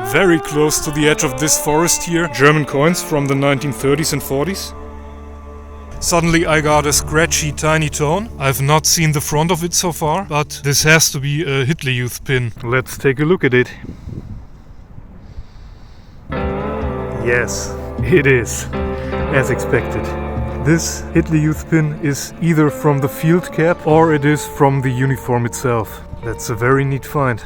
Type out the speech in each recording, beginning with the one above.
Very close to the edge of this forest here. German coins from the 1930s and 40s. Suddenly I got a scratchy tiny tone. I've not seen the front of it so far, but this has to be a Hitler Youth pin. Let's take a look at it. Yes, it is, as expected. This Hitler Youth pin is either from the field cap or it is from the uniform itself. That's a very neat find.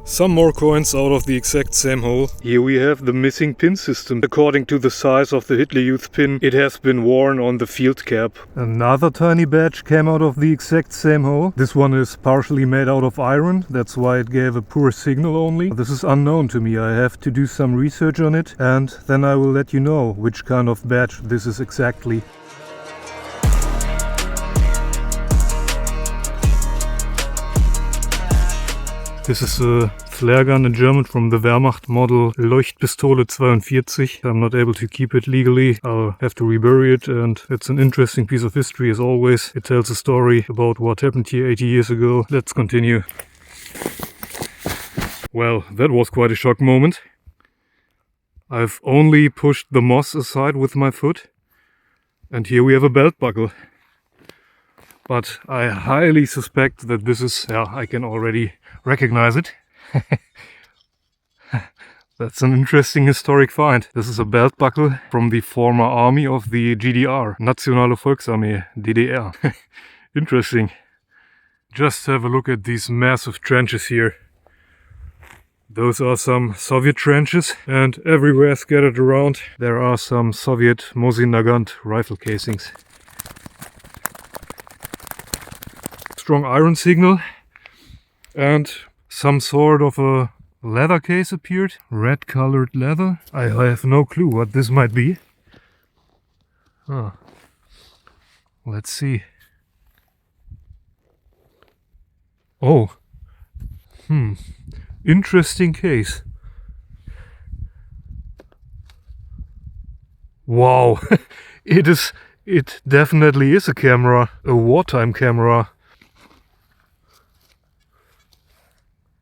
Some more coins out of the exact same hole. Here we have the missing pin system. According to the size of the Hitler Youth pin, it has been worn on the field cap. Another tiny badge came out of the exact same hole. This one is partially made out of iron, that's why it gave a poor signal only. This is unknown to me, I have to do some research on it and then I will let you know which kind of badge this is exactly. This is a flare gun in German from the Wehrmacht model Leuchtpistole 42. I'm not able to keep it legally. I'll have to rebury it, and it's an interesting piece of history as always. It tells a story about what happened here 80 years ago. Let's continue. Well, that was quite a shock moment. I've only pushed the moss aside with my foot, and here we have a belt buckle. But I highly suspect that this is, I can already recognize it. That's an interesting historic find. This is a belt buckle from the former army of the GDR, Nationale Volksarmee, DDR. Interesting. Just have a look at these massive trenches here. Those are some Soviet trenches, and everywhere scattered around there are some Soviet Mosin Nagant rifle casings. Strong iron signal, and some sort of a leather case appeared. Red colored leather. I have no clue what this might be. Let's see. Oh. Interesting case. Wow. It definitely is a camera. A wartime camera.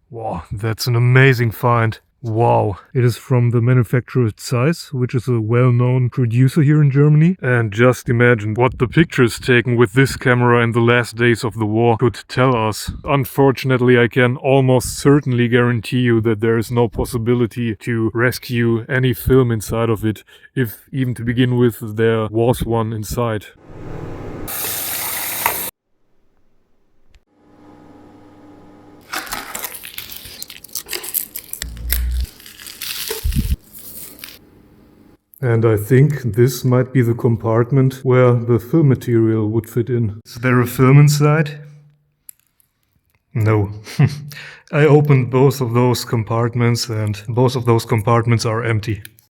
Wow, that's an amazing find. Wow. It is from the manufacturer Zeiss, which is a well-known producer here in Germany. And just imagine what the pictures taken with this camera in the last days of the war could tell us. Unfortunately, I can almost certainly guarantee you that there is no possibility to rescue any film inside of it, if even to begin with there was one inside. And I think this might be the compartment where the film material would fit in. Is there a film inside? No. I opened both of those compartments and both of those compartments are empty.